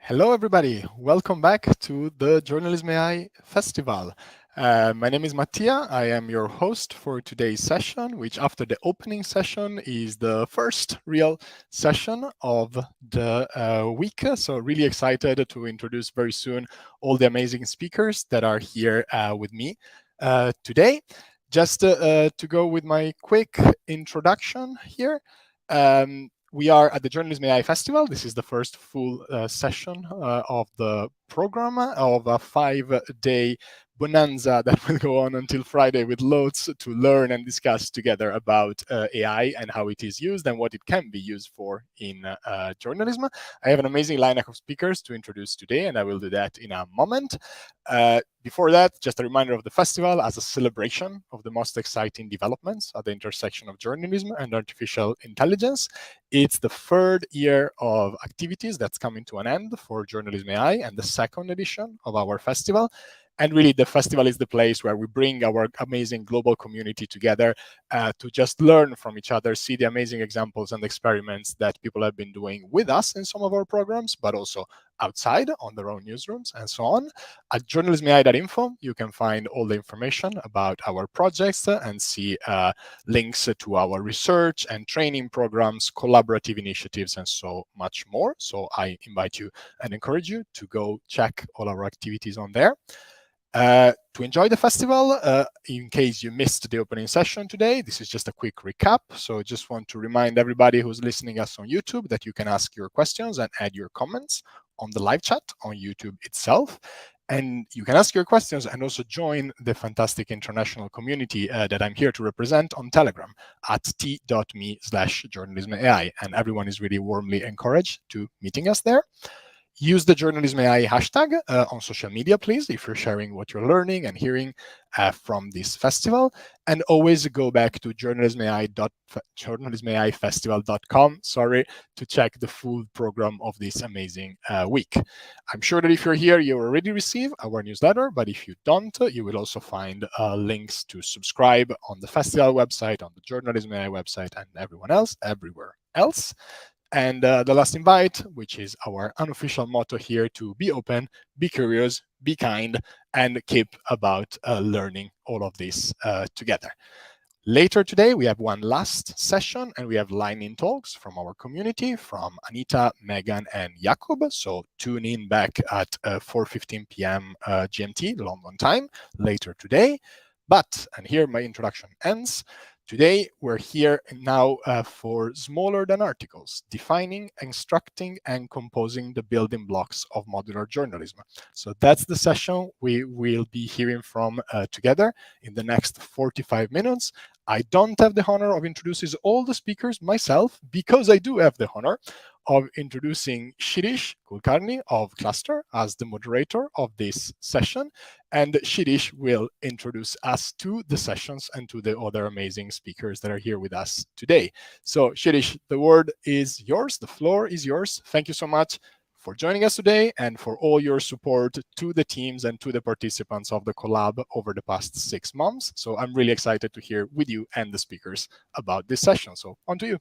Hello, everybody. Welcome back to the JournalismAI Festival. My name is Mattia. I am your host for today's session, which after the opening session is the first real session of the week. So really excited to introduce very soon all the amazing speakers that are here with me today. Just to go with my quick introduction here. We are at the JournalismAI Festival. This is the first full session of the program of a 5-day bonanza that will go on until Friday with loads to learn and discuss together about AI and how it is used and what it can be used for in journalism. I have an amazing lineup of speakers to introduce today, and I will do that in a moment. Before that, just a reminder of the festival as a celebration of the most exciting developments at the intersection of journalism and artificial intelligence. It's the third year of activities that's coming to an end for JournalismAI and the second edition of our festival. And really, the festival is the place where we bring our amazing global community together to just learn from each other, see the amazing examples and experiments that people have been doing with us in some of our programs, but also outside on their own newsrooms and so on. At journalismai.info, you can find all the information about our projects and see links to our research and training programs, collaborative initiatives, and so much more. So I invite you and encourage you to go check all our activities on there. To enjoy the festival, in case you missed the opening session today, this is just a quick recap. So I just want to remind everybody who's listening us on YouTube that you can ask your questions and add your comments on the live chat on YouTube itself. And you can ask your questions and also join the fantastic international community that I'm here to represent on Telegram at t.me/journalismai. And everyone is really warmly encouraged to meeting us there. Use the JournalismAI hashtag on social media, please, if you're sharing what you're learning and hearing from this festival. And always go back to journalismaifestival.com, to check the full program of this amazing week. I'm sure that if you're here, you already receive our newsletter, but if you don't, you will also find links to subscribe on the festival website, on the JournalismAI website, and everywhere else. And the last invite, which is our unofficial motto here, to be open, be curious, be kind, and keep about learning all of this together. Later today, we have one last session, and we have line-in talks from our community, from Anita, Megan, and Jakub. So tune in back at 4:15 p.m. GMT, London time, later today. But, and here my introduction ends, today, we're here now for smaller than articles, defining, instructing, and composing the building blocks of modular journalism. So that's the session we will be hearing from together in the next 45 minutes. I don't have the honor of introducing all the speakers myself, because I do have the honor of introducing Shirish Kulkarni of Cluster as the moderator of this session. And Shirish will introduce us to the sessions and to the other amazing speakers that are here with us today. So Shirish, the word is yours, the floor is yours. Thank you so much for joining us today and for all your support to the teams and to the participants of the collab over the past 6 months. So I'm really excited to hear with you and the speakers about this session. So on to you.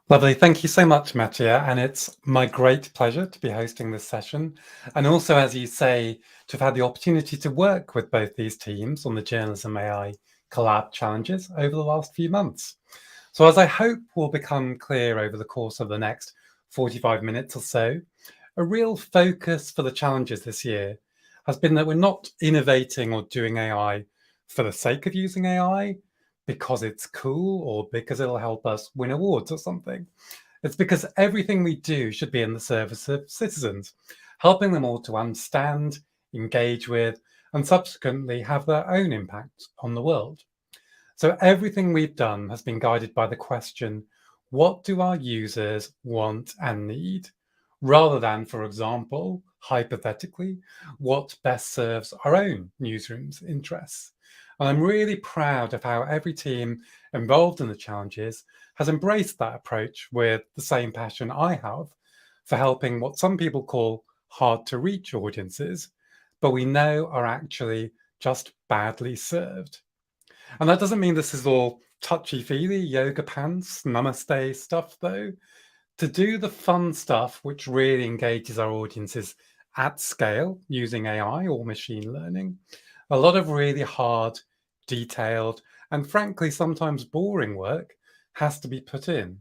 Lovely. Thank you so much, Mattia. And it's my great pleasure to be hosting this session. And also, as you say, to have had the opportunity to work with both these teams on the JournalismAI Collab challenges over the last few months. So as I hope will become clear over the course of the next 45 minutes or so, a real focus for the challenges this year has been that we're not innovating or doing AI for the sake of using AI, because it's cool or because it'll help us win awards or something. It's because everything we do should be in the service of citizens, helping them all to understand, engage with, and subsequently have their own impact on the world. So everything we've done has been guided by the question, what do our users want and need? Rather than, for example, hypothetically, what best serves our own newsroom's interests. And I'm really proud of how every team involved in the challenges has embraced that approach with the same passion I have for helping what some people call hard to reach audiences, but we know are actually just badly served. And that doesn't mean this is all touchy-feely, yoga pants, namaste stuff, though. To do the fun stuff, which really engages our audiences at scale using AI or machine learning, a lot of really hard, detailed, and frankly, sometimes boring work has to be put in.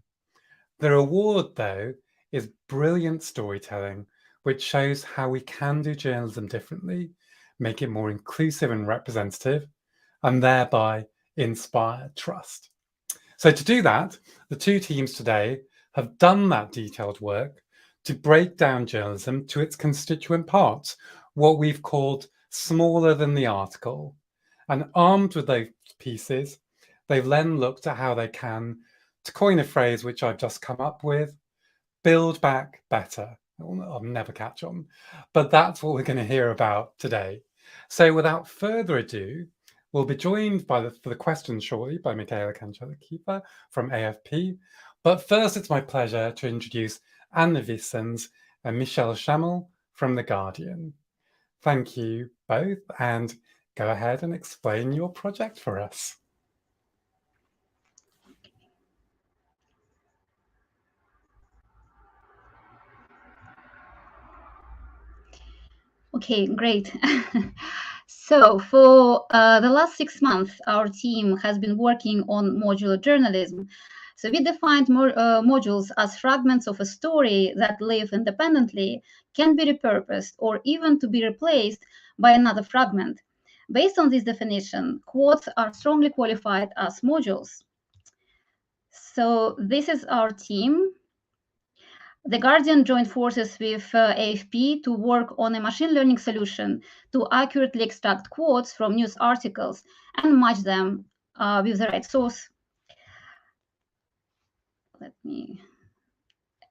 The reward, though, is brilliant storytelling, which shows how we can do journalism differently, make it more inclusive and representative, and thereby inspire trust. So to do that, the two teams today have done that detailed work to break down journalism to its constituent parts, what we've called smaller than the article. And armed with those pieces, they've then looked at how they can, to coin a phrase which I've just come up with, build back better. I'll never catch on, but that's what we're going to hear about today. So without further ado, we'll be joined for the questions shortly by Michaëla Cancela-Kieffer from AFP. But first, it's my pleasure to introduce Anne Vissens and Michel Schammel from The Guardian. Thank you both, and go ahead and explain your project for us. Okay, great. So for the last 6 months, our team has been working on modular journalism. So we defined modules as fragments of a story that live independently, can be repurposed, or even to be replaced by another fragment. Based on this definition, quotes are strongly qualified as modules. So this is our team. The Guardian joined forces with AFP to work on a machine learning solution to accurately extract quotes from news articles and match them with the right source.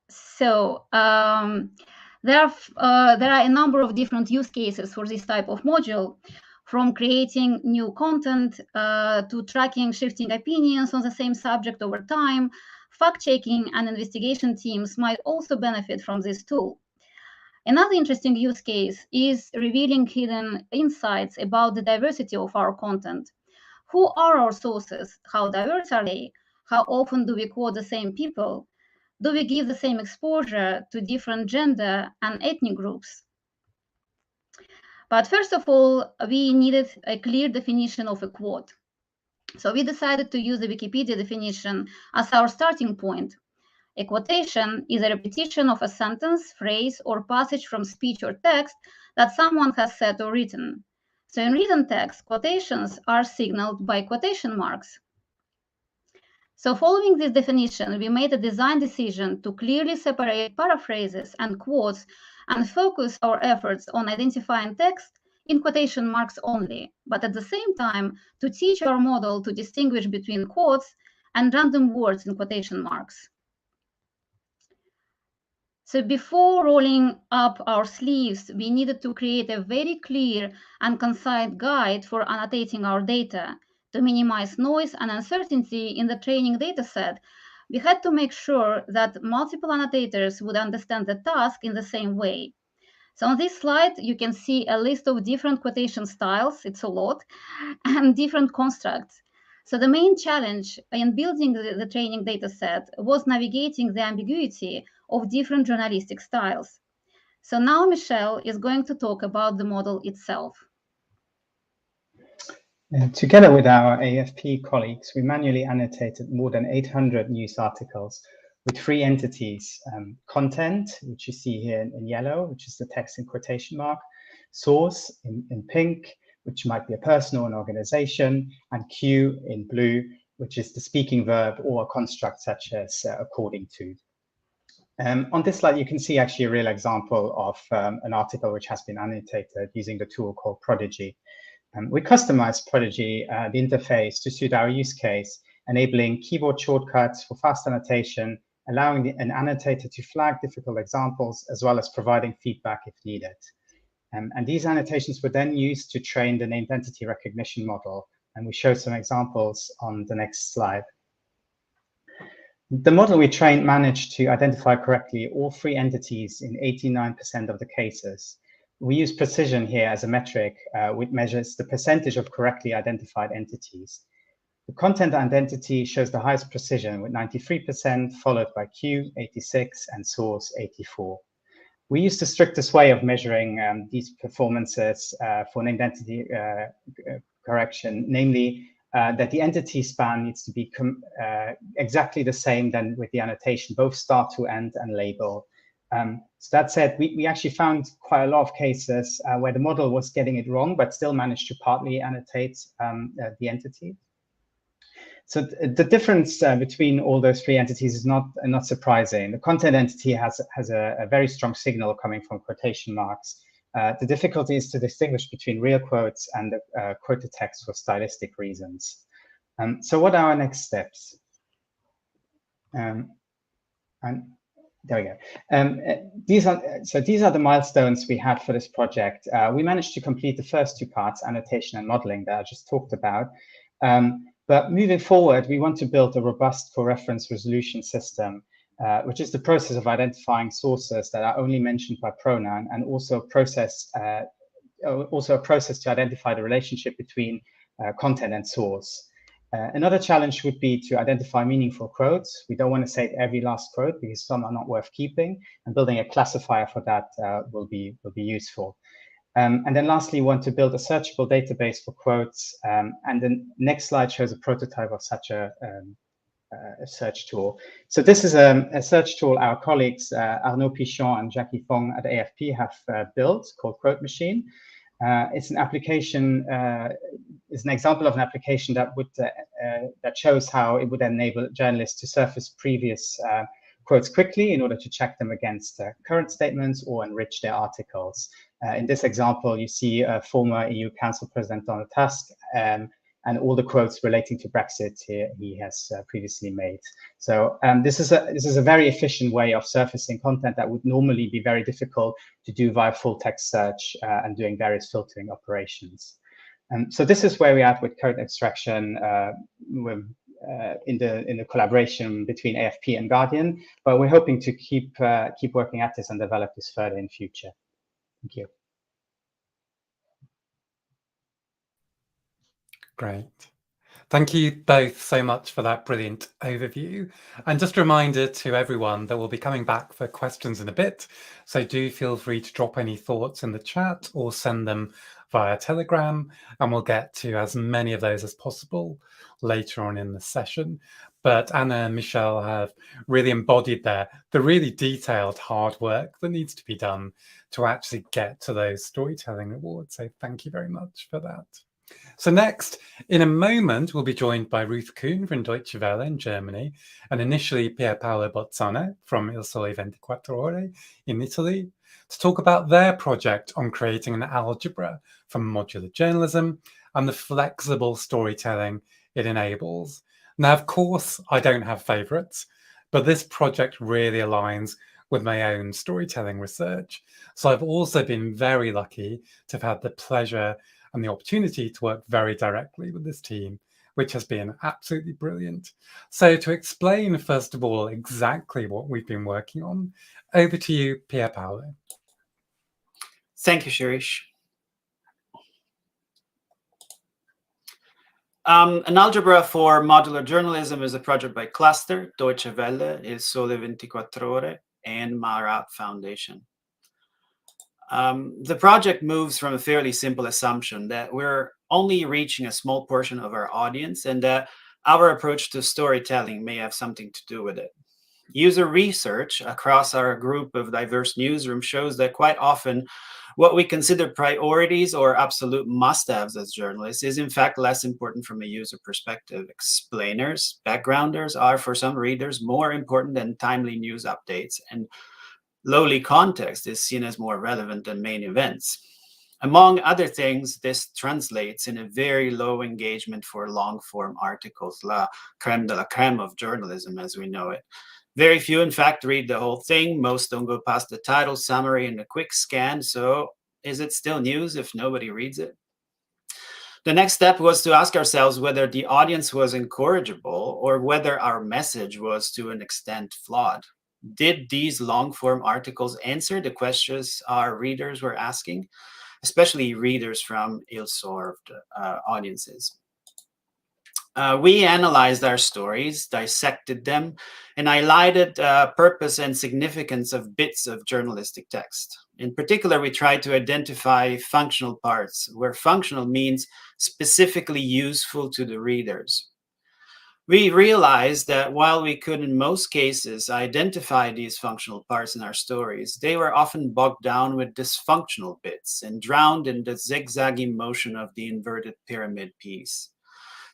So there are a number of different use cases for this type of module, from creating new content to tracking shifting opinions on the same subject over time. Fact-checking and investigation teams might also benefit from this tool. Another interesting use case is revealing hidden insights about the diversity of our content. Who are our sources? How diverse are they? How often do we quote the same people? Do we give the same exposure to different gender and ethnic groups? But first of all, we needed a clear definition of a quote. So we decided to use the Wikipedia definition as our starting point. A quotation is a repetition of a sentence, phrase, or passage from speech or text that someone has said or written. So in written text, quotations are signaled by quotation marks. So following this definition, we made a design decision to clearly separate paraphrases and quotes and focus our efforts on identifying text in quotation marks only, but at the same time to teach our model to distinguish between quotes and random words in quotation marks. So before rolling up our sleeves, we needed to create a very clear and concise guide for annotating our data. To minimize noise and uncertainty in the training dataset, we had to make sure that multiple annotators would understand the task in the same way. So on this slide, you can see a list of different quotation styles, it's a lot, and different constructs. So the main challenge in building the training dataset was navigating the ambiguity of different journalistic styles. So now Michel is going to talk about the model itself. Together with our AFP colleagues, we manually annotated more than 800 news articles with 3 entities: content, which you see here in yellow, which is the text in quotation mark; source in pink, which might be a person or an organization; and cue in blue, which is the speaking verb or a construct such as according to. On this slide, you can see actually a real example of an article which has been annotated using the tool called Prodigy. We customized Prodigy, the interface, to suit our use case, enabling keyboard shortcuts for fast annotation, allowing an annotator to flag difficult examples, as well as providing feedback if needed. And these annotations were then used to train the named entity recognition model, and we show some examples on the next slide. The model we trained managed to identify correctly all 3 entities in 89% of the cases. We use precision here as a metric, which measures the percentage of correctly identified entities. The content identity shows the highest precision with 93%, followed by Q, 86, and source, 84. We use the strictest way of measuring these performances for an identity correction, namely that the entity span needs to be exactly the same than with the annotation, both start to end and label. So that said, we actually found quite a lot of cases where the model was getting it wrong, but still managed to partly annotate the entity. So the difference between all those three entities is not surprising. The content entity has a very strong signal coming from quotation marks. The difficulty is to distinguish between real quotes and the quoted text for stylistic reasons. So what are our next steps? And there we go. These are the milestones we had for this project. We managed to complete the first two parts, annotation and modeling, that I just talked about. But moving forward, we want to build a robust co-reference resolution system, which is the process of identifying sources that are only mentioned by pronoun, and also a process to identify the relationship between content and source. Another challenge would be to identify meaningful quotes. We don't want to save every last quote because some are not worth keeping, and building a classifier for that will be useful. And then lastly, we want to build a searchable database for quotes. And the next slide shows a prototype of such a search tool. So this is a search tool our colleagues Arnaud Pichon and Jackie Fong at AFP have built, called Quote Machine. It's an application, it's an example of an application that would that shows how it would enable journalists to surface previous quotes quickly in order to check them against current statements or enrich their articles. In this example, you see former EU Council President Donald Tusk and all the quotes relating to Brexit he has previously made. So this is a very efficient way of surfacing content that would normally be very difficult to do via full text search and doing various filtering operations. So this is where we are with code extraction in the collaboration between AFP and Guardian, but we're hoping to keep working at this and develop this further in future. Thank you. Great. Thank you both so much for that brilliant overview. And just a reminder to everyone that we'll be coming back for questions in a bit. So do feel free to drop any thoughts in the chat or send them via Telegram, and we'll get to as many of those as possible later on in the session. But Anna and Michel have really embodied there the really detailed hard work that needs to be done to actually get to those storytelling awards. So thank you very much for that. So next, in a moment, we'll be joined by Ruth Kühn from Deutsche Welle in Germany, and initially PierPaolo Bozzano from Il Sole 24 Ore in Italy, to talk about their project on creating an algebra from modular journalism and the flexible storytelling it enables. Now, of course, I don't have favorites, but this project really aligns with my own storytelling research. So I've also been very lucky to have had the pleasure and the opportunity to work very directly with this team, which has been absolutely brilliant. So to explain, first of all, exactly what we've been working on, over to you, PierPaolo. Thank you, Shirish. An algebra for modular journalism is a project by Cluster, Deutsche Welle, Il Sole 24 Ore, and Marat Foundation. The project moves from a fairly simple assumption that we're only reaching a small portion of our audience and that our approach to storytelling may have something to do with it. User research across our group of diverse newsrooms shows that quite often what we consider priorities or absolute must-haves as journalists is in fact less important from a user perspective. Explainers, backgrounders are for some readers more important than timely news updates, and lowly context is seen as more relevant than main events. Among other things, this translates in a very low engagement for long-form articles, la crème de la crème of journalism as we know it. Very few, in fact, read the whole thing. Most don't go past the title, summary, and a quick scan. So is it still news if nobody reads it? The next step was to ask ourselves whether the audience was incorrigible or whether our message was to an extent flawed. Did these long-form articles answer the questions our readers were asking, especially readers from ill-served audiences? We analyzed our stories, dissected them, and highlighted purpose and significance of bits of journalistic text. In particular, we tried to identify functional parts, where functional means specifically useful to the readers. We realized that while we could in most cases identify these functional parts in our stories, they were often bogged down with dysfunctional bits and drowned in the zigzagging motion of the inverted pyramid piece.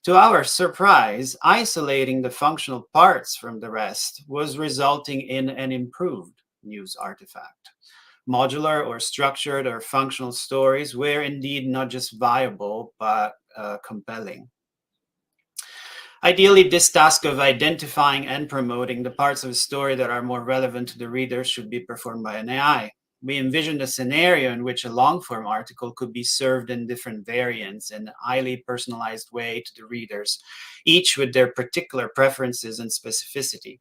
To our surprise, isolating the functional parts from the rest was resulting in an improved news artifact. Modular or structured or functional stories were indeed not just viable, but compelling. Ideally, this task of identifying and promoting the parts of a story that are more relevant to the reader should be performed by an AI. We envisioned a scenario in which a long-form article could be served in different variants in a highly personalized way to the readers, each with their particular preferences and specificity.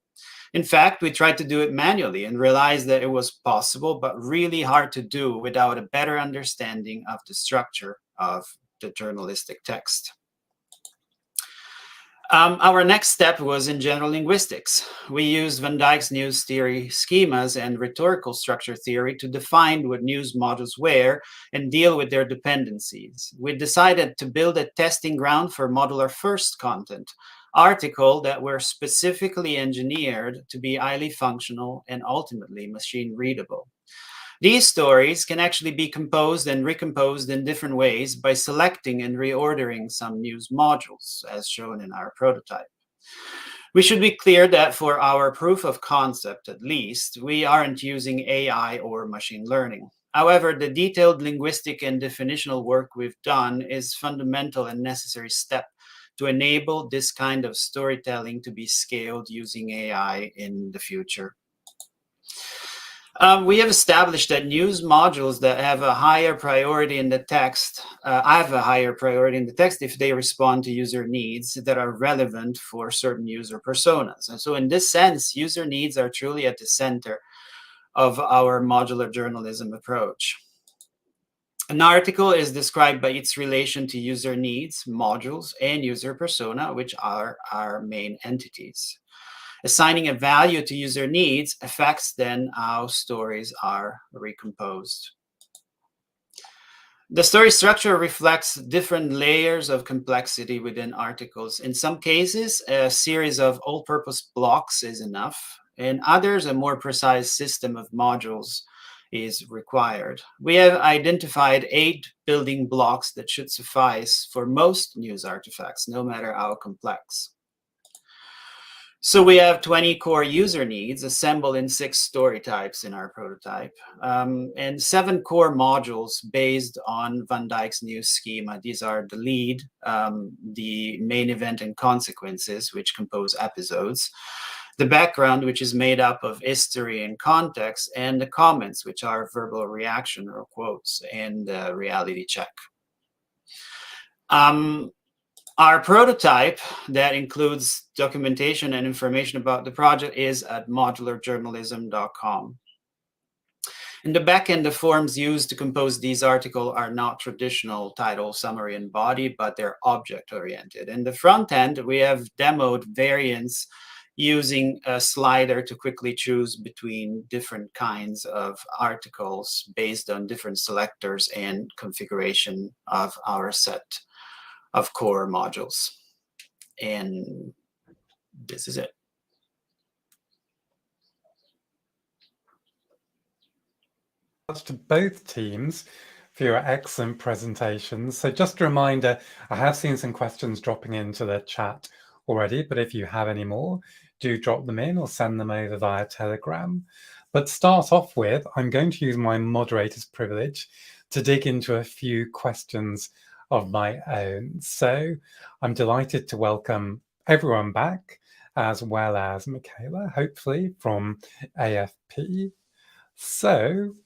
In fact, we tried to do it manually and realized that it was possible, but really hard to do without a better understanding of the structure of the journalistic text. Our next step was in general linguistics. We used Van Dijk's news theory schemas and rhetorical structure theory to define what news modules were and deal with their dependencies. We decided to build a testing ground for modular first content, articles that were specifically engineered to be highly functional and ultimately machine readable. These stories can actually be composed and recomposed in different ways by selecting and reordering some news modules, as shown in our prototype. We should be clear that for our proof of concept, at least, we aren't using AI or machine learning. However, the detailed linguistic and definitional work we've done is fundamental and necessary step to enable this kind of storytelling to be scaled using AI in the future. We have established that news modules that have a higher priority in the text if they respond to user needs that are relevant for certain user personas. And so in this sense, user needs are truly at the center of our modular journalism approach. An article is described by its relation to user needs, modules, and user persona, which are our main entities. Assigning a value to user needs affects then how stories are recomposed. The story structure reflects different layers of complexity within articles. In some cases, a series of all-purpose blocks is enough. In others, a more precise system of modules is required. We have identified 8 building blocks that should suffice for most news artifacts, no matter how complex. So we have 20 core user needs assembled in 6 story types in our prototype, and 7 core modules based on Van Dijk's news schema. These are the lead, the main event and consequences, which compose episodes, the background, which is made up of history and context, and the comments, which are verbal reaction or quotes, and the reality check. Our prototype that includes documentation and information about the project is at modularjournalism.com. In the backend, the forms used to compose these articles are not traditional title, summary, and body, but they're object-oriented. In the front end, we have demoed variants using a slider to quickly choose between different kinds of articles based on different selectors and configuration of our set of core modules. And this is it. To both teams for your excellent presentations. So just a reminder, I have seen some questions dropping into the chat already, but if you have any more, do drop them in or send them over via Telegram. But start off with, I'm going to use my moderator's privilege to dig into a few questions of my own. So I'm delighted to welcome everyone back, as well as Michaëla, hopefully from AFP. So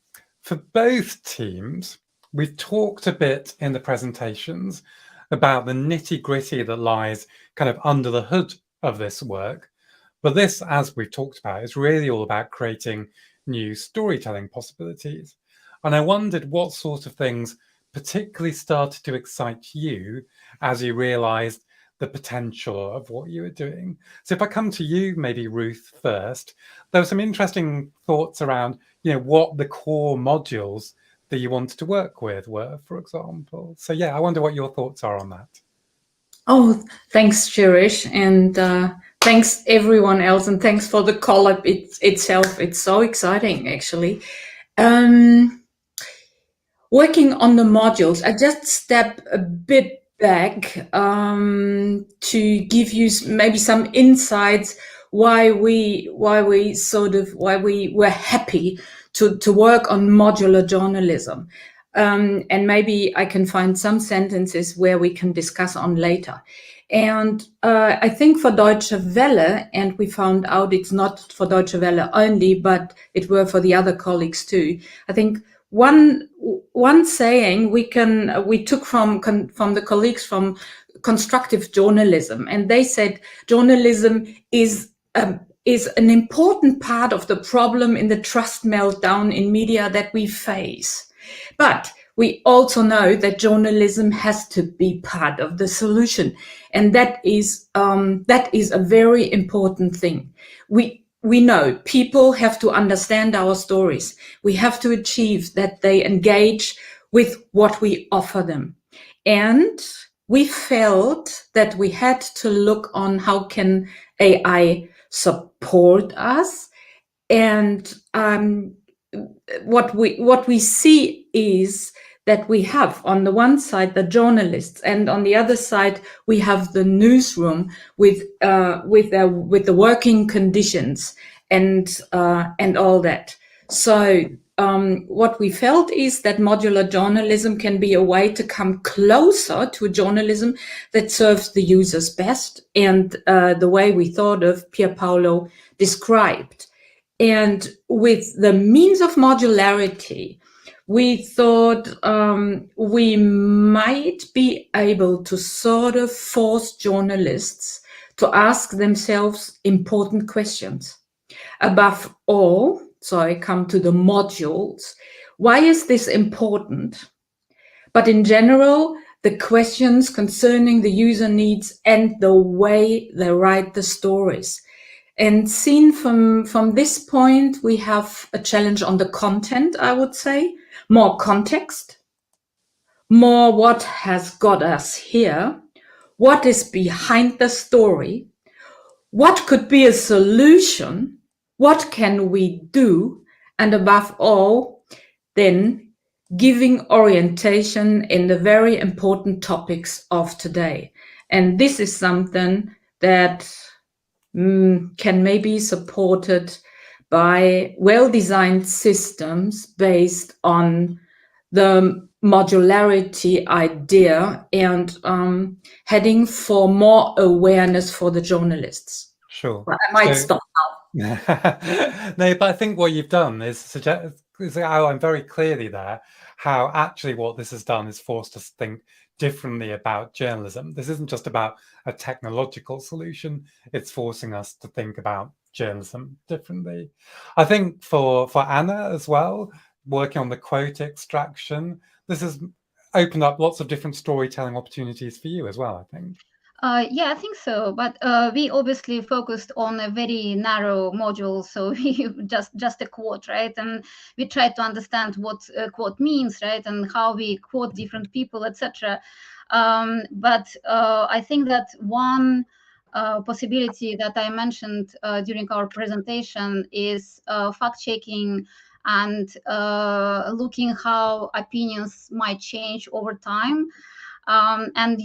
for both teams, we've talked a bit in the presentations about the nitty-gritty that lies kind of under the hood of this work. But this, as we've talked about, is really all about creating new storytelling possibilities. And I wondered what sort of things particularly started to excite you as you realized the potential of what you were doing. So if I come to you, maybe Ruth first, there were some interesting thoughts around, what the core modules that you wanted to work with were, for example. So yeah, I wonder what your thoughts are on that. Oh, thanks, Cherish, and thanks everyone else, and thanks for the collab itself. It's so exciting, actually. Working on the modules, I just step a bit back to give you maybe some insights why we were happy to work on modular journalism. And maybe I can find some sentences where we can discuss on later. And I think for Deutsche Welle, and we found out it's not for Deutsche Welle only, but it were for the other colleagues too. I think one saying we took from the colleagues from constructive journalism, and they said journalism is an important part of the problem in the trust meltdown in media that we face. But we also know that journalism has to be part of the solution, and that is a very important thing. We know people have to understand our stories. We have to achieve that they engage with what we offer them, and we felt that we had to look on how can AI support us, and what we see is that we have on the one side the journalists, and on the other side we have the newsroom with the working conditions and all that. So what we felt is that modular journalism can be a way to come closer to a journalism that serves the users best, and the way we thought of PierPaolo described. And with the means of modularity, we thought we might be able to sort of force journalists to ask themselves important questions. Above all, so I come to the modules, why is this important? But in general, the questions concerning the user needs and the way they write the stories. And seen from this point, we have a challenge on the content, I would say. More context, more what has got us here, what is behind the story, what could be a solution, what can we do, and above all, then giving orientation in the very important topics of today. And this is something that can maybe be supported by well-designed systems based on the modularity idea, and heading for more awareness for the journalists. Sure. Well, I might stop now. No, but I think what you've done is how I'm very clearly there, how actually what this has done is forced us to think differently about journalism. This isn't just about a technological solution, it's forcing us to think about journalism differently. I think for Anna as well, working on the quote extraction, this has opened up lots of different storytelling opportunities for you as well, I think. Yeah, I think so. But we obviously focused on a very narrow module, so we just a quote, right? And we tried to understand what a quote means, right? And how we quote different people, etc. But I think that one possibility that I mentioned during our presentation is fact-checking and looking how opinions might change over time. And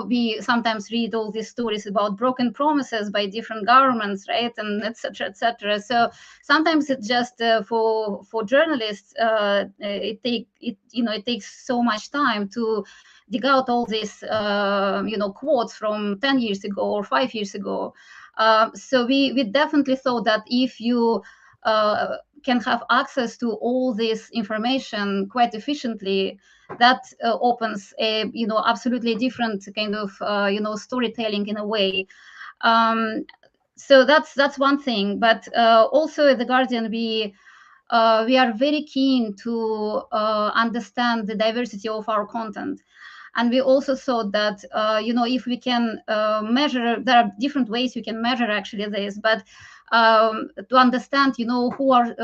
we sometimes read all these stories about broken promises by different governments, right, and etc. etc. So sometimes it's just for journalists, it takes so much time to dig out all these quotes from 10 years ago or 5 years ago. So we definitely thought that if you can have access to all this information quite efficiently, that opens a absolutely different kind of storytelling in a way. So that's one thing. But also at The Guardian, we are very keen to understand the diversity of our content. And we also thought that, if we can measure, there are different ways you can measure actually this, but to understand, who are,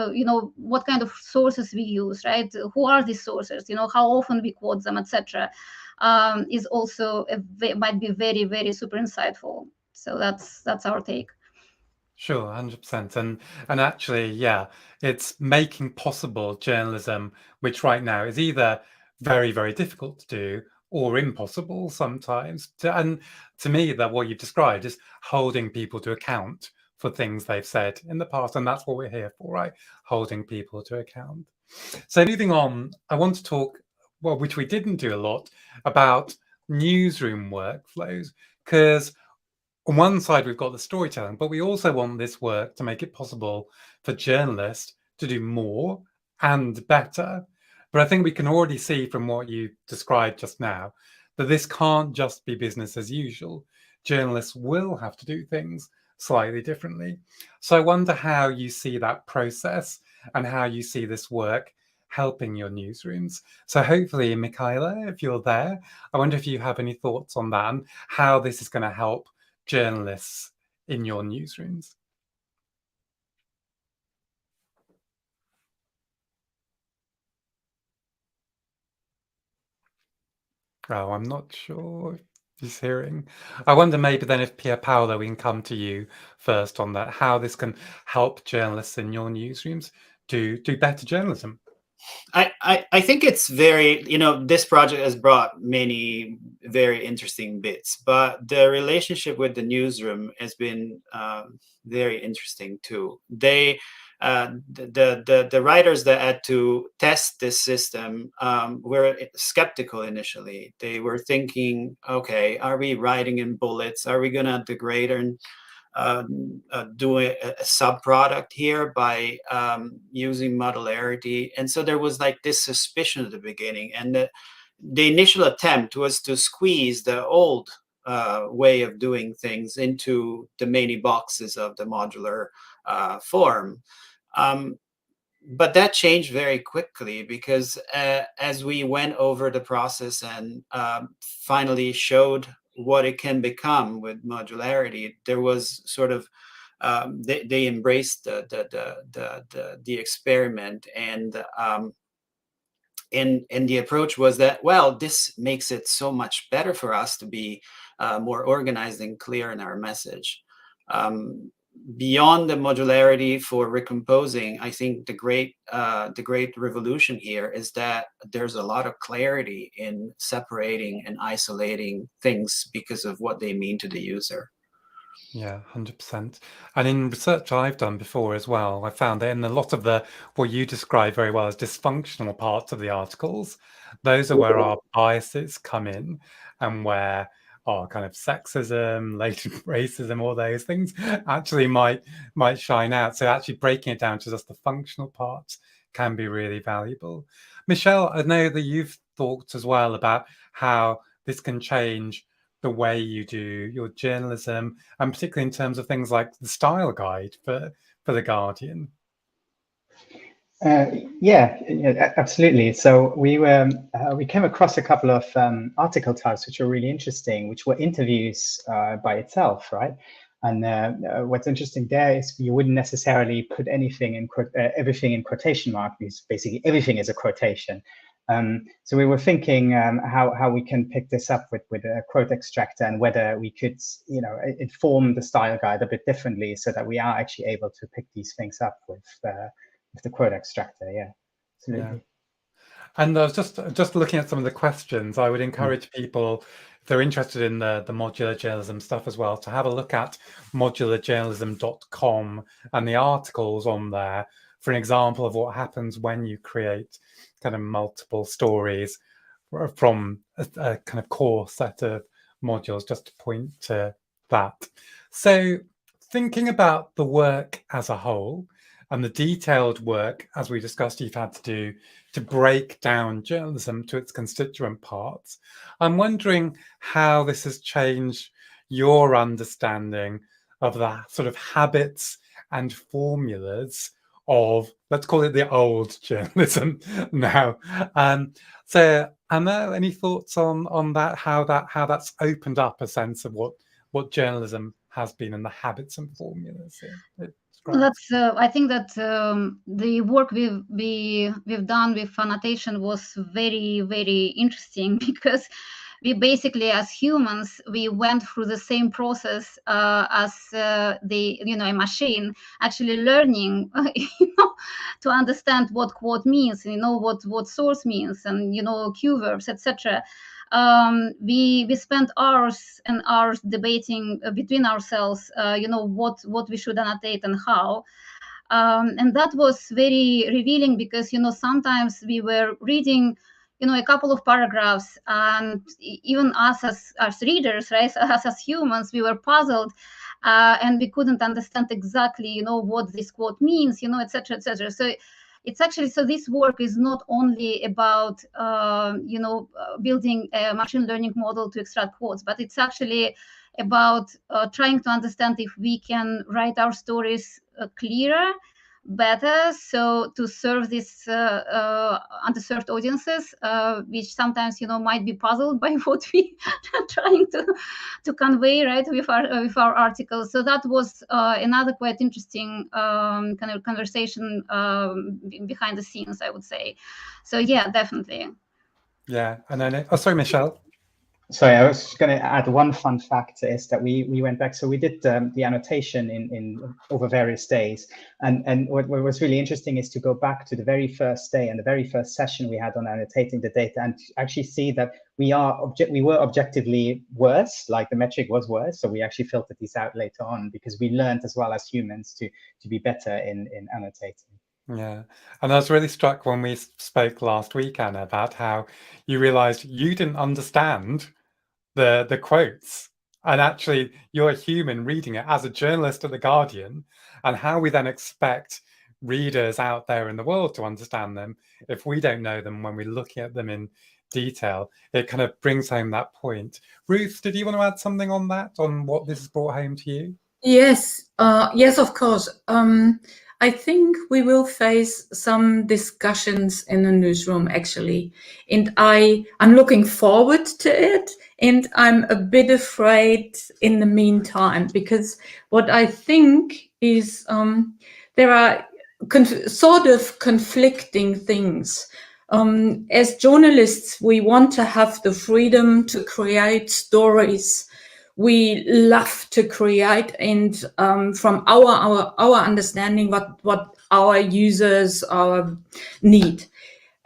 what kind of sources we use, right? Who are these sources? How often we quote them, etc. Is also might be very, very super insightful. So that's our take. Sure, 100%. And actually, yeah, it's making possible journalism, which right now is either very, very difficult to do or impossible sometimes. And to me, that what you've described is holding people to account for things they've said in the past. And that's what we're here for, right? Holding people to account. So moving on, I want to talk, well, which we didn't do a lot, about newsroom workflows, because on one side, we've got the storytelling, but we also want this work to make it possible for journalists to do more and better. But I think we can already see from what you described just now that this can't just be business as usual. Journalists will have to do things slightly differently. So I wonder how you see that process and how you see this work helping your newsrooms. So hopefully, Michaëla, if you're there, I wonder if you have any thoughts on that and how this is going to help journalists in your newsrooms. Oh, I'm not sure if he's hearing. I wonder maybe then if PierPaolo, we can come to you first on that, how this can help journalists in your newsrooms do better journalism. I think it's very, this project has brought many very interesting bits, but the relationship with the newsroom has been very interesting too. The writers that had to test this system were skeptical initially. They were thinking, okay, are we writing in bullets? Are we going to degrade and do a sub-product here by using modularity? And so there was like this suspicion at the beginning, and the initial attempt was to squeeze the old way of doing things into the many boxes of the modular form. But that changed very quickly because as we went over the process and finally showed what it can become with modularity, there was sort of they embraced the experiment, and the approach was that, well, this makes it so much better for us to be more organized and clear in our message. Beyond the modularity for recomposing, I think the great revolution here is that there's a lot of clarity in separating and isolating things because of what they mean to the user. Yeah, 100%. And in research I've done before as well, I found that in a lot of what you describe very well as dysfunctional parts of the articles, those are where our biases come in and where our kind of sexism, latent racism, all those things actually might shine out. So actually breaking it down to just the functional parts can be really valuable. Michel, I know that you've thought as well about how this can change the way you do your journalism, and particularly in terms of things like the style guide for The Guardian. Yeah, absolutely. So we came across a couple of article types which were really interesting, which were interviews by itself, right? And what's interesting there is you wouldn't necessarily put everything in quotation marks, because basically everything is a quotation. So we were thinking how we can pick this up with a quote extractor, and whether we could, inform the style guide a bit differently so that we are actually able to pick these things up with the quote extractor. Yeah, absolutely. Yeah. And I was just looking at some of the questions. I would encourage people, if they're interested in the modular journalism stuff as well, to have a look at modularjournalism.com and the articles on there for an example of what happens when you create kind of multiple stories from a kind of core set of modules, just to point to that. So thinking about the work as a whole and the detailed work, as we discussed, you've had to do to break down journalism to its constituent parts, I'm wondering how this has changed your understanding of the sort of habits and formulas of, let's call it the old journalism now. So Anna, any thoughts on that, how that's opened up a sense of what journalism has been and the habits and formulas it describes? That's I think that the work we've done with annotation was very, very interesting, because we basically, as humans, we went through the same process as a machine, actually learning to understand what quote means, what source means, and cue verbs, etc. We spent hours and hours debating between ourselves, what we should annotate and how. And that was very revealing, because sometimes we were reading a couple of paragraphs, and even us as readers, right, us as humans, we were puzzled, and we couldn't understand exactly what this quote means, etc., etc. So it's actually, so this work is not only about building a machine learning model to extract quotes, but it's actually about trying to understand if we can write our stories clearer, better, so to serve these underserved audiences, which sometimes might be puzzled by what we are trying to convey, right, with our articles. So that was another quite interesting kind of conversation behind the scenes, I would say. So yeah, definitely. Yeah, and then sorry, Michel. Sorry, I was going to add one fun fact is that we went back. So we did the annotation in over various days, and what was really interesting is to go back to the very first day and the very first session we had on annotating the data, and actually see that we were objectively worse, like the metric was worse. So we actually filtered these out later on, because we learned as well as humans to be better in annotating. Yeah, and I was really struck when we spoke last week, Anna, about how you realized you didn't understand the quotes, and actually you're a human reading it as a journalist at The Guardian, and how we then expect readers out there in the world to understand them if we don't know them when we're looking at them in detail. It kind of brings home that point. Ruth, did you want to add something on that, on what this has brought home to you? Yes, yes, of course. I think we will face some discussions in the newsroom, actually, and I'm looking forward to it, and I'm a bit afraid in the meantime, because what I think is there are sort of conflicting things. As journalists, we want to have the freedom to create stories we love to create, and from our understanding what our users need.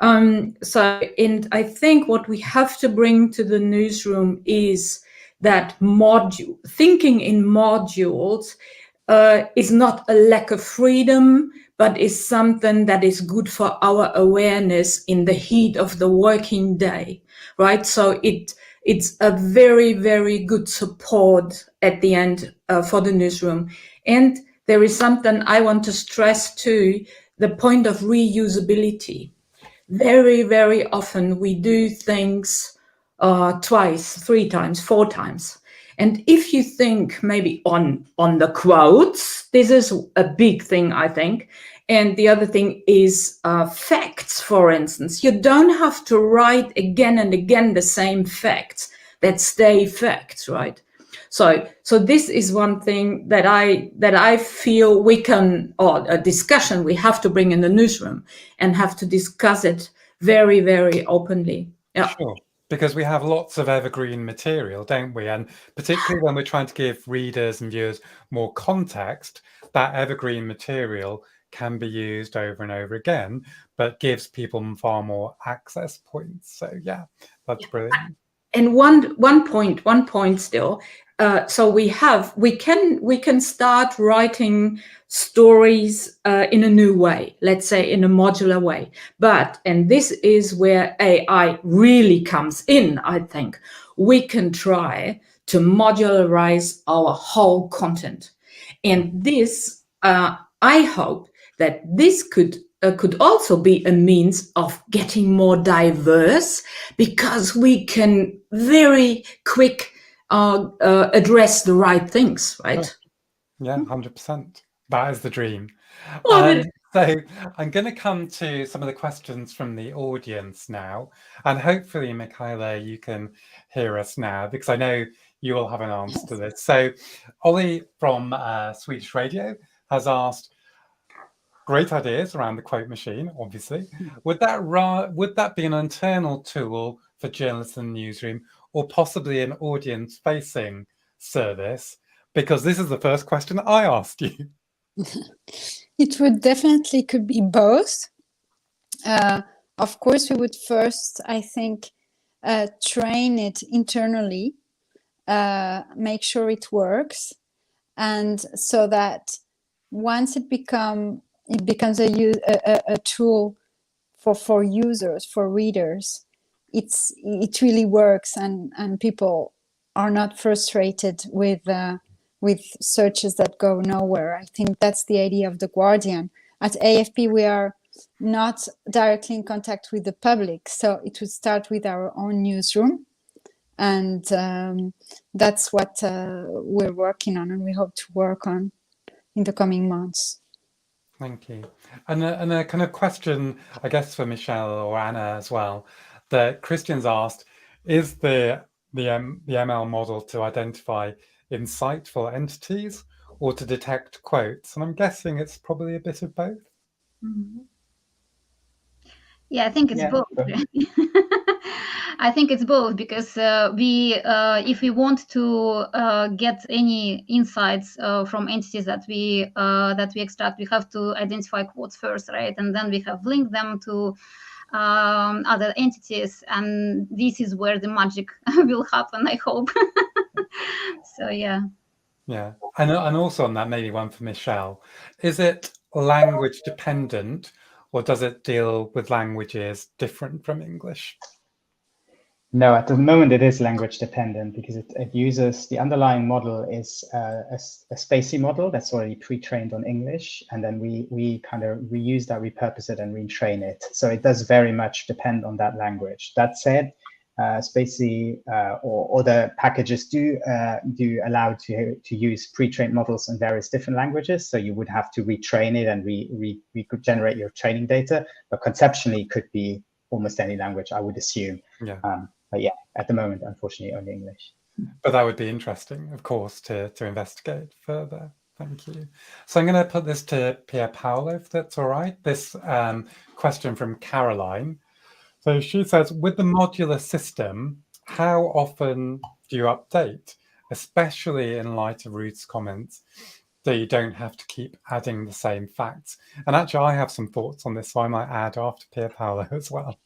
And I think what we have to bring to the newsroom is that thinking in modules is not a lack of freedom, but is something that is good for our awareness in the heat of the working day, right? So it's a very, very good support at the end for the newsroom. And there is something I want to stress too, the point of reusability. Very, very often we do things twice, 3 times, 4 times. And if you think maybe on the quotes, this is a big thing, I think. And the other thing is facts, for instance. You don't have to write again and again the same facts that stay facts, right? So this is one thing that I feel we can, or a discussion we have to bring in the newsroom and have to discuss it very, very openly. Yeah. Sure. Because we have lots of evergreen material, don't we? And particularly when we're trying to give readers and viewers more context, that evergreen material can be used over and over again, but gives people far more access points. So yeah, that's brilliant. And one point still. So we can start writing stories in a new way, let's say in a modular way. But, and this is where AI really comes in, I think, we can try to modularize our whole content. And this, I hope that this could also be a means of getting more diverse, because we can very quick address the right things, right? Yeah, 100%. That is the dream. Well, So I'm going to come to some of the questions from the audience now, and hopefully, Michaëla, you can hear us now, because I know you will have an answer to this. So Ollie from Swedish Radio has asked, great ideas around the quote machine, obviously. Would that be an internal tool for journalists in the newsroom, or possibly an audience-facing service? Because this is the first question I asked you. It would definitely could be both. Of course, we would first, I think, train it internally, make sure it works, and so that once it becomes a tool for users, for readers, it really works, and people are not frustrated with searches that go nowhere. I think that's the idea of The Guardian. At AFP, we are not directly in contact with the public, so it would start with our own newsroom, and that's what we're working on, and we hope to work on in the coming months. Thank you. And a kind of question, I guess, for Michel or Anna as well, that Christian's asked, is the ML model to identify insightful entities or to detect quotes? And I'm guessing it's probably a bit of both. Mm-hmm. Yeah, I think it's both. I think it's both, because if we want to get any insights from entities that we extract, we have to identify quotes first, right? And then we have linked them to other entities, and this is where the magic will happen, I hope. So yeah. Yeah, and also on that, maybe one for Michel. Is it language dependent, or does it deal with languages different from English? No, at the moment it is language dependent, because it uses, the underlying model is a spacey model that's already pre-trained on English, and then we kind of reuse that, repurpose it, and retrain it. So it does very much depend on that language. That said, spacey or other packages do allow to use pre-trained models in various different languages. So you would have to retrain it, and we could generate your training data, but conceptually it could be almost any language, I would assume. Yeah. But yeah, at the moment, unfortunately, only English. But that would be interesting, of course, to investigate further. Thank you. So I'm going to put this to PierPaolo, if that's all right. This question from Caroline. So she says, with the modular system, how often do you update, especially in light of Ruth's comments that you don't have to keep adding the same facts? And actually, I have some thoughts on this, so I might add after PierPaolo as well.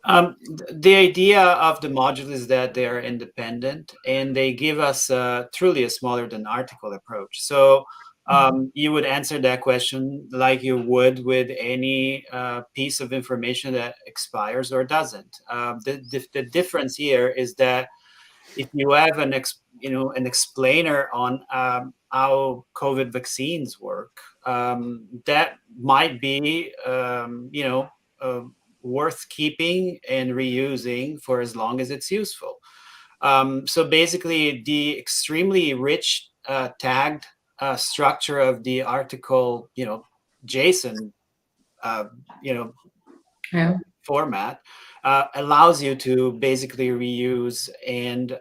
The idea of the modules is that they are independent, and they give us truly a smaller than article approach. So you would answer that question like you would with any piece of information that expires or doesn't. The difference here is that if you have an explainer on how COVID vaccines work, that might be worth keeping and reusing for as long as it's useful. So basically, the extremely rich tagged structure of the article, JSON, format allows you to basically reuse and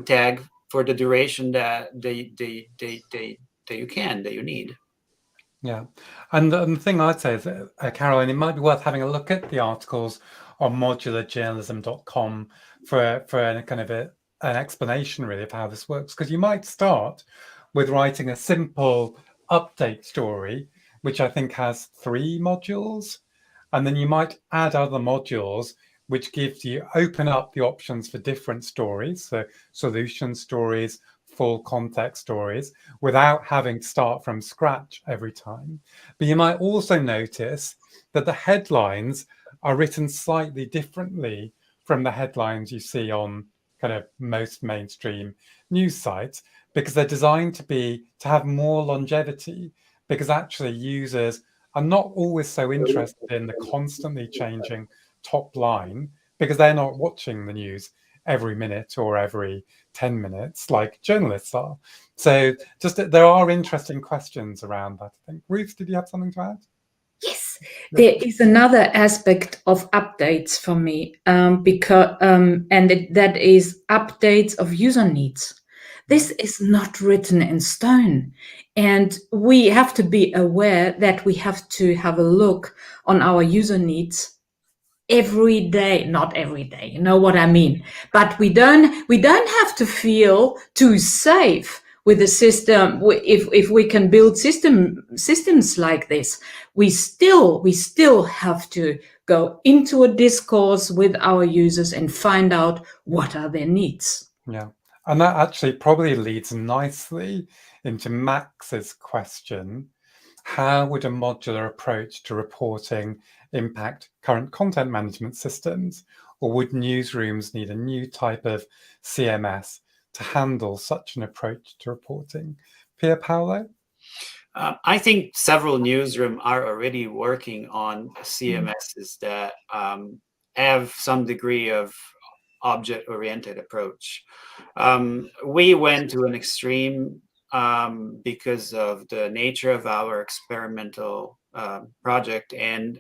tag for the duration that you need. Yeah, and the thing I'd say is, Caroline, it might be worth having a look at the articles on modularjournalism.com for a kind of an explanation, really, of how this works. Because you might start with writing a simple update story, which I think has 3 modules, and then you might add other modules, which open up the options for different stories, so solution stories, full context stories, without having to start from scratch every time. But you might also notice that the headlines are written slightly differently from the headlines you see on kind of most mainstream news sites, because they're designed to have more longevity, because actually users are not always so interested in the constantly changing top line, because they're not watching the news every minute or every 10 minutes like journalists are. So just there are interesting questions around that, I think. Ruth, did you have something to add? Yes, there is another aspect of updates for me, because that is updates of user needs. This is not written in stone, and we have to be aware that we have to have a look on our user needs every day. Not every day, you know what I mean. But we don't have to feel too safe with the system. If we can build systems like this, we still have to go into a discourse with our users and find out what are their needs. Yeah, and that actually probably leads nicely into Max's question. How would a modular approach to reporting impact current content management systems, or would newsrooms need a new type of CMS to handle such an approach to reporting? PierPaolo? I think several newsrooms are already working on CMSs that have some degree of object-oriented approach. We went to an extreme because of the nature of our experimental project, and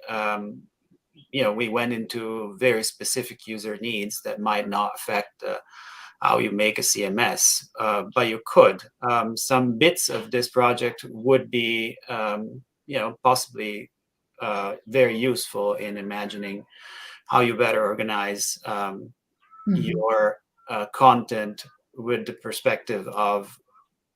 we went into very specific user needs that might not affect how you make a CMS, but you could. Some bits of this project would be, possibly very useful in imagining how you better organize your content with the perspective of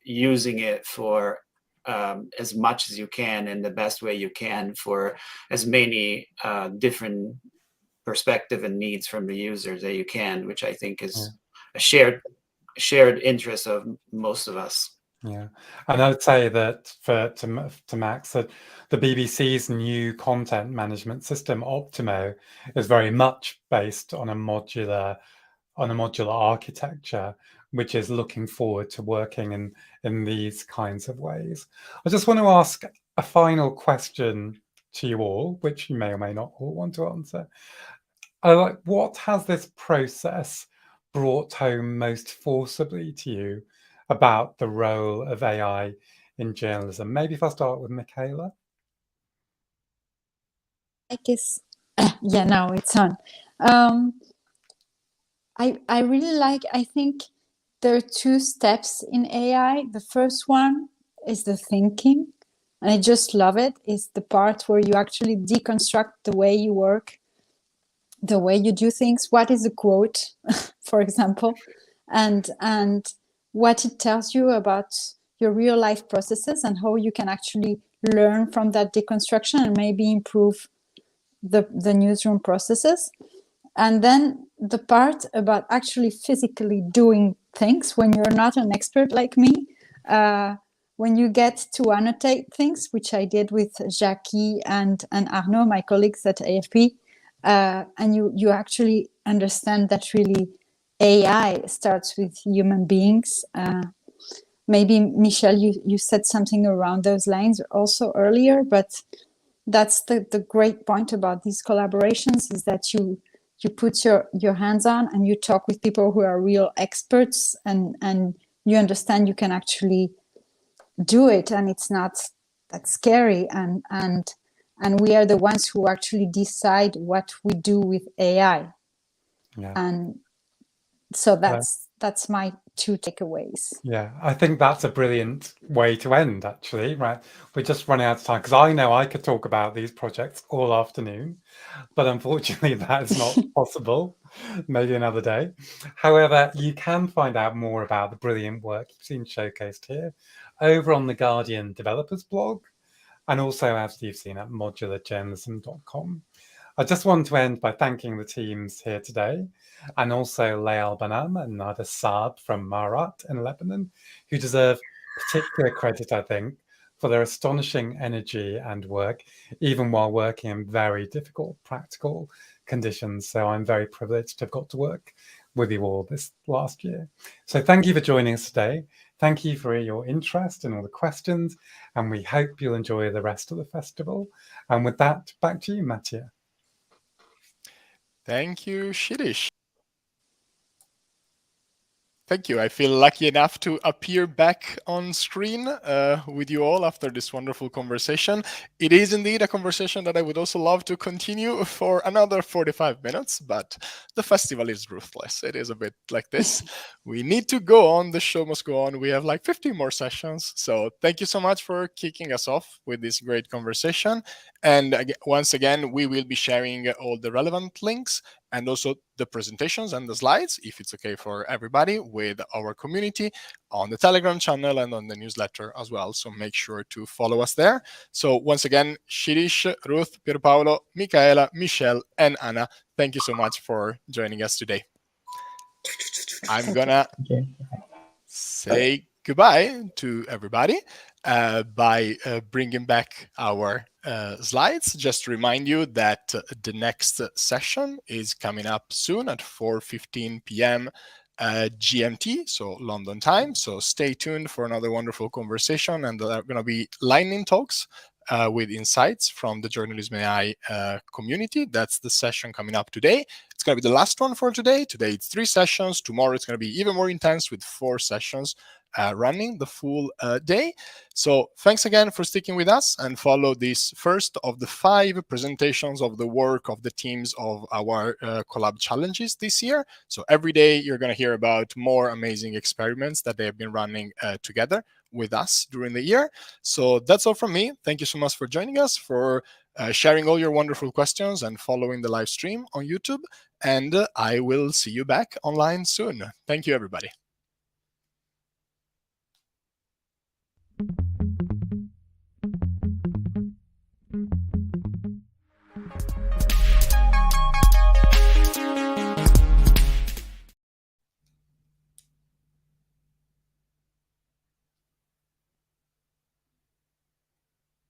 using it for as much as you can in the best way you can for as many different perspective and needs from the users that you can, which I think is a shared interest of most of us. Yeah, and I would say that to Max, that the BBC's new content management system, Optimo, is very much based on a modular architecture, which is looking forward to working in these kinds of ways. I just want to ask a final question to you all, which you may or may not all want to answer. What has this process brought home most forcibly to you about the role of AI in journalism? Maybe if I start with Michaëla. I guess, yeah, now it's on. I really I think there are two steps in AI. The first one is the thinking, and I just love it. It's the part where you actually deconstruct the way you work, the way you do things. What is a quote, for example, and what it tells you about your real life processes and how you can actually learn from that deconstruction and maybe improve the newsroom processes. And then the part about actually physically doing things when you're not an expert like me, when you get to annotate things, which I did with Jackie and Arnaud, my colleagues at AFP, and you actually understand that really AI starts with human beings. Maybe, Michel, you said something around those lines also earlier, but that's the great point about these collaborations, is that you put your hands on and you talk with people who are real experts, and you understand you can actually do it, and it's not that scary, and we are the ones who actually decide what we do with AI. Yeah. And so that's my two takeaways. Yeah, I think that's a brilliant way to end, actually, right? We're just running out of time, because I know I could talk about these projects all afternoon, but unfortunately that is not possible. Maybe another day. However, you can find out more about the brilliant work you've seen showcased here over on the Guardian developers blog, and also, as you've seen, at modularjournalism.com. I just want to end by thanking the teams here today, and also Layal Banam and Nada Saab from Marat in Lebanon, who deserve particular credit, I think, for their astonishing energy and work, even while working in very difficult practical conditions. So I'm very privileged to have got to work with you all this last year. So thank you for joining us today. Thank you for your interest and all the questions, and we hope you'll enjoy the rest of the festival. And with that, back to you, Mattia. Thank you, Shirish. Thank you. I feel lucky enough to appear back on screen with you all after this wonderful conversation. It is indeed a conversation that I would also love to continue for another 45 minutes, but the festival is ruthless. It is a bit like this. We need to go on. The show must go on. We have like 50 more sessions. So thank you so much for kicking us off with this great conversation. And once again, we will be sharing all the relevant links and also the presentations and the slides, if it's okay for everybody, with our community on the Telegram channel and on the newsletter as well. So make sure to follow us there. So once again, Shirish, Ruth, PierPaolo, Michaëla, Michel, and Anna, thank you so much for joining us today. I'm gonna say goodbye to everybody by bringing back our slides. Just to remind you that the next session is coming up soon at 4:15 p.m. GMT, so London time. So stay tuned for another wonderful conversation, and there are going to be lightning talks with insights from the JournalismAI community. That's the session coming up today. It's going to be the last one for today. Today it's 3 sessions. Tomorrow it's going to be even more intense with 4 sessions running the full day. So thanks again for sticking with us, and follow this first of the 5 presentations of the work of the teams of our collab challenges this year. So every day you're going to hear about more amazing experiments that they have been running together with us during the year. So that's all from me. Thank you so much for joining us, for sharing all your wonderful questions, and following the live stream on YouTube. And I will see you back online soon. Thank you, everybody.